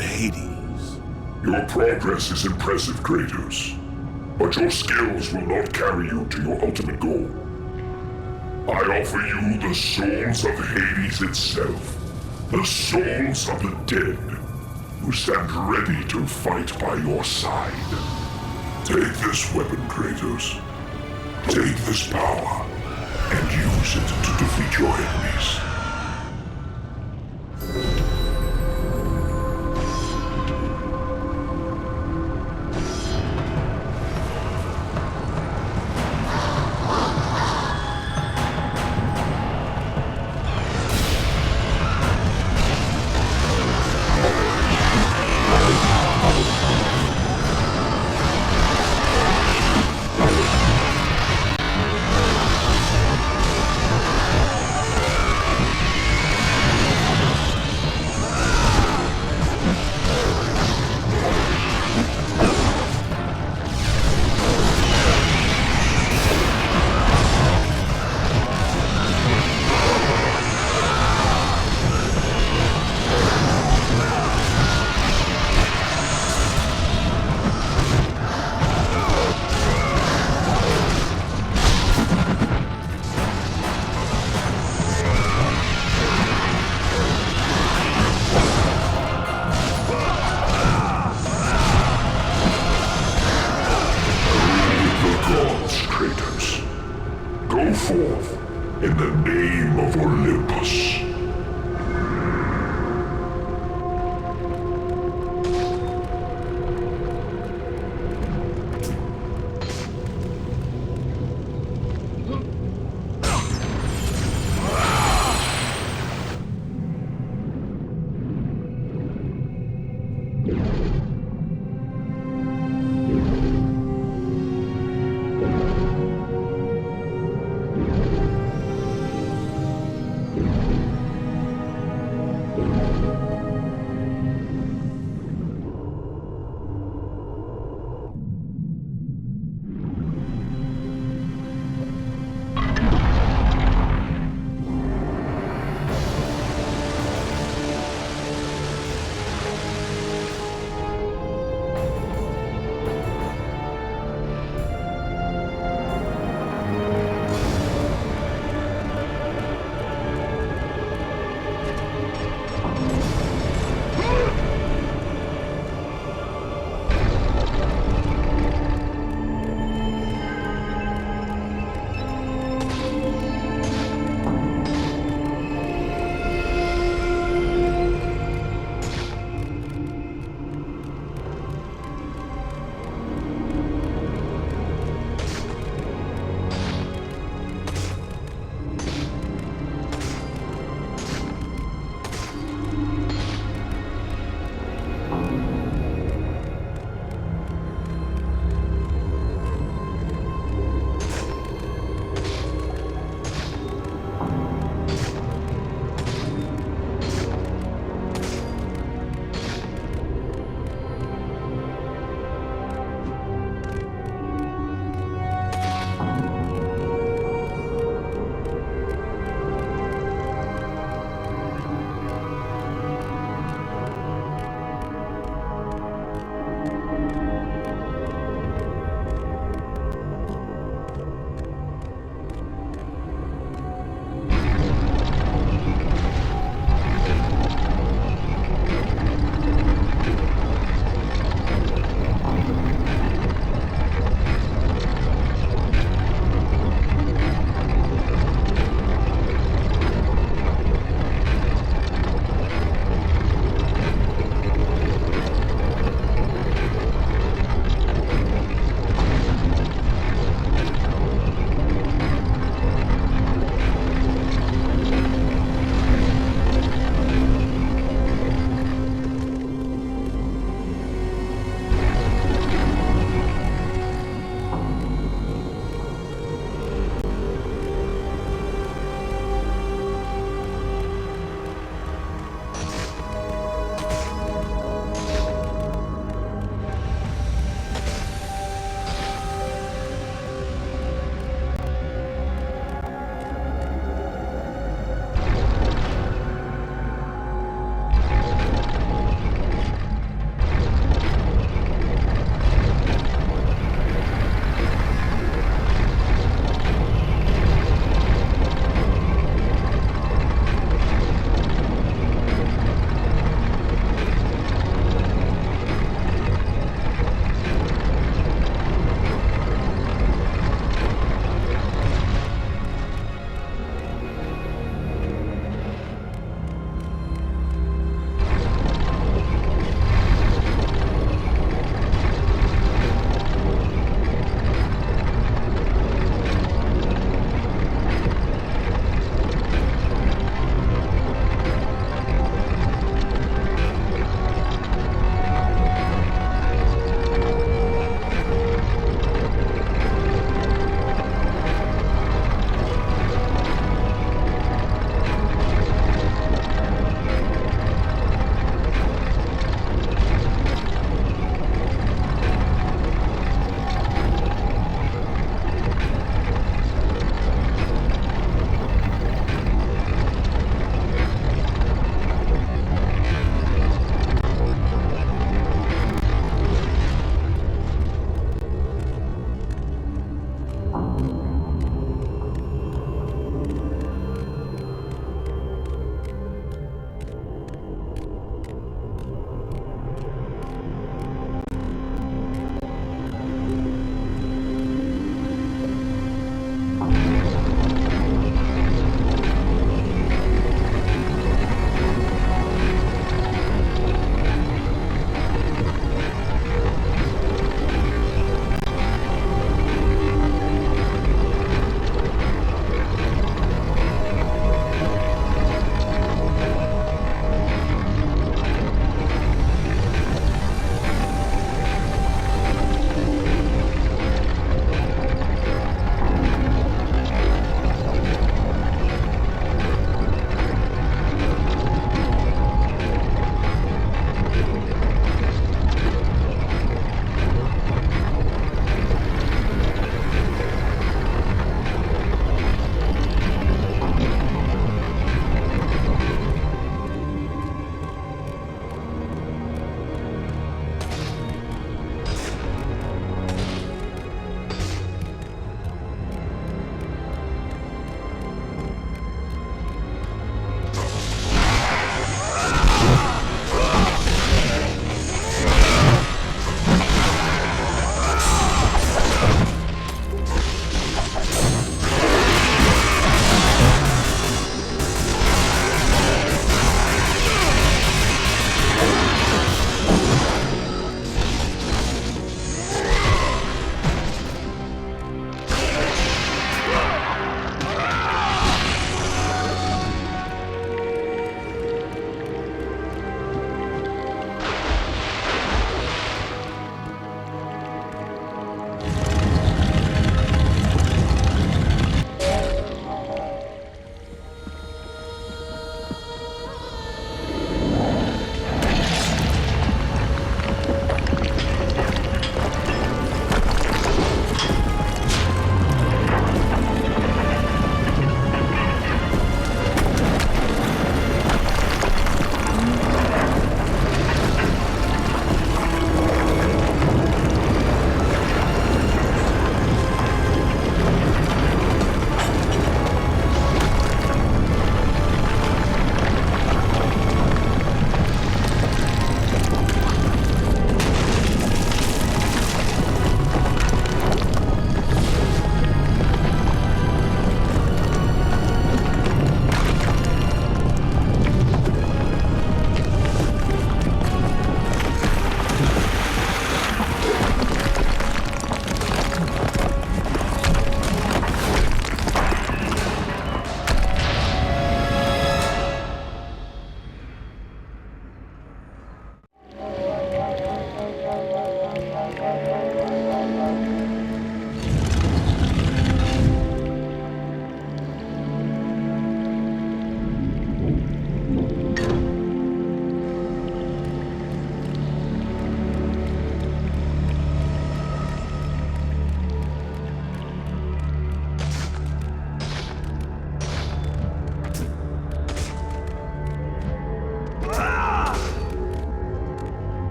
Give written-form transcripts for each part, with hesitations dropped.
Hades. Your progress is impressive, Kratos. But your skills will not carry you to your ultimate goal. I offer you the souls of Hades itself. The souls of the dead, who stand ready to fight by your side. Take this weapon, Kratos. Take this power, and use it to defeat your enemies. Go forth in the name of Olympus.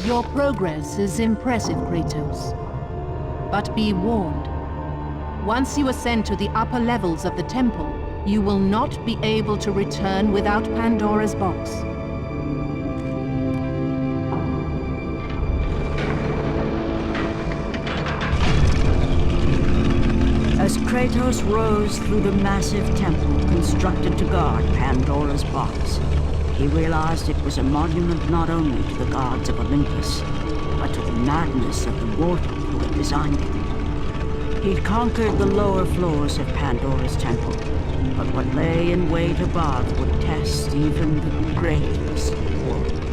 Your progress is impressive, Kratos. But be warned. Once you ascend to the upper levels of the temple, you will not be able to return without Pandora's box. As Kratos rose through the massive temple constructed to guard Pandora's box, he realized it was a monument not only to the gods of Olympus, but to the madness of the mortal who had designed it. He'd conquered the lower floors of Pandora's temple, but what lay in wait above would test even the greatest warrior.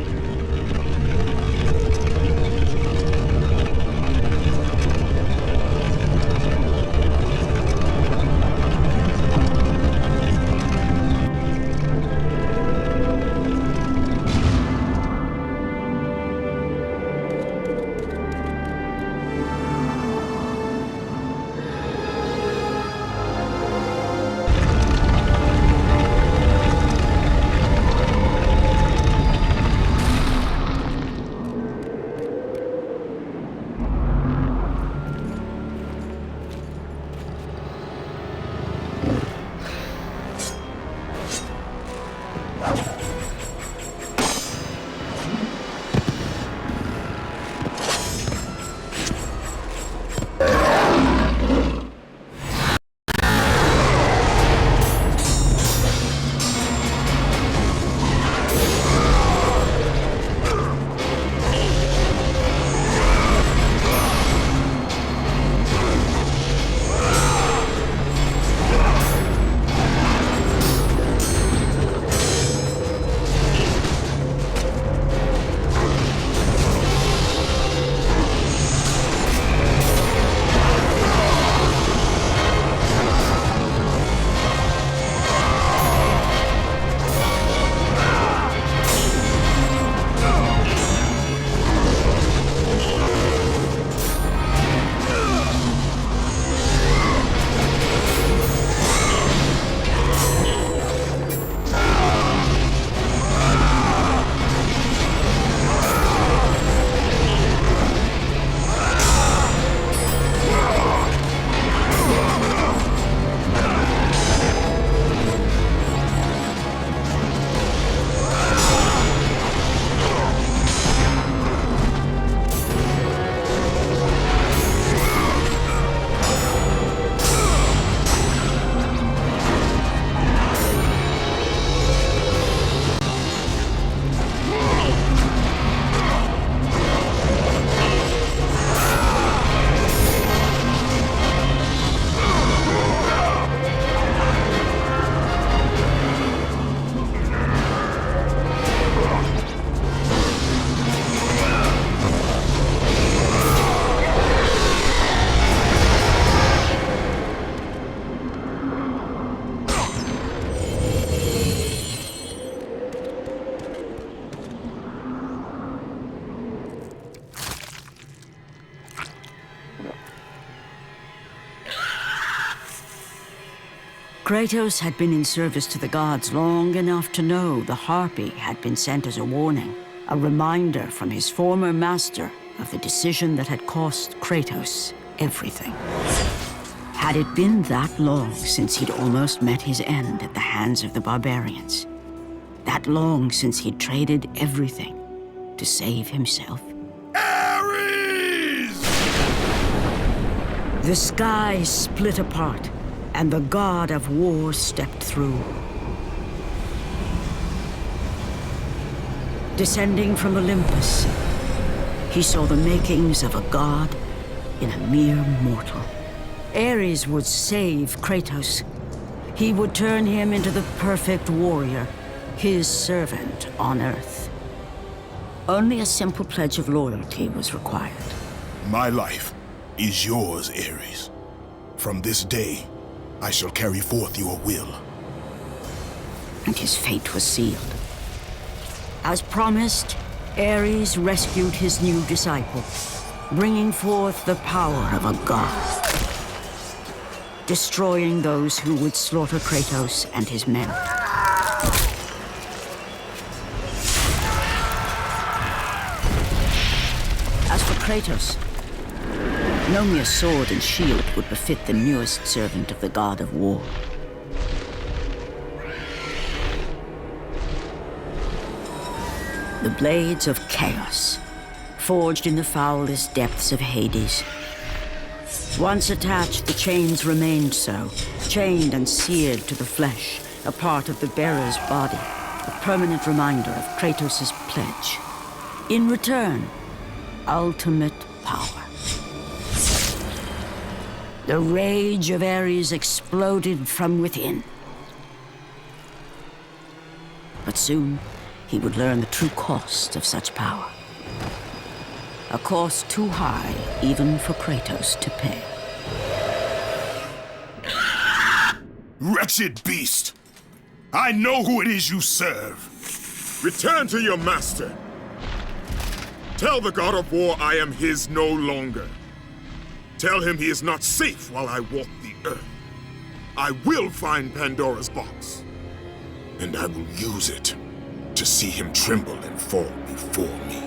Kratos had been in service to the gods long enough to know the Harpy had been sent as a warning, a reminder from his former master of the decision that had cost Kratos everything. Had it been that long since he'd almost met his end at the hands of the barbarians? That long since he'd traded everything to save himself? Ares! The sky split apart, and the god of war stepped through. Descending from Olympus, he saw the makings of a god in a mere mortal. Ares would save Kratos. He would turn him into the perfect warrior, his servant on Earth. Only a simple pledge of loyalty was required. My life is yours, Ares. From this day, I shall carry forth your will. And his fate was sealed. As promised, Ares rescued his new disciple, bringing forth the power of a god, destroying those who would slaughter Kratos and his men. As for Kratos, no mere sword and shield would befit the newest servant of the god of war. The blades of chaos, forged in the foulest depths of Hades. Once attached, the chains remained so, chained and seared to the flesh, a part of the bearer's body, a permanent reminder of Kratos' pledge. In return, ultimate power. The rage of Ares exploded from within. But soon, he would learn the true cost of such power. A cost too high even for Kratos to pay. Wretched beast! I know who it is you serve! Return to your master! Tell the god of war I am his no longer. Tell him he is not safe while I walk the earth. I will find Pandora's box. And I will use it to see him tremble and fall before me.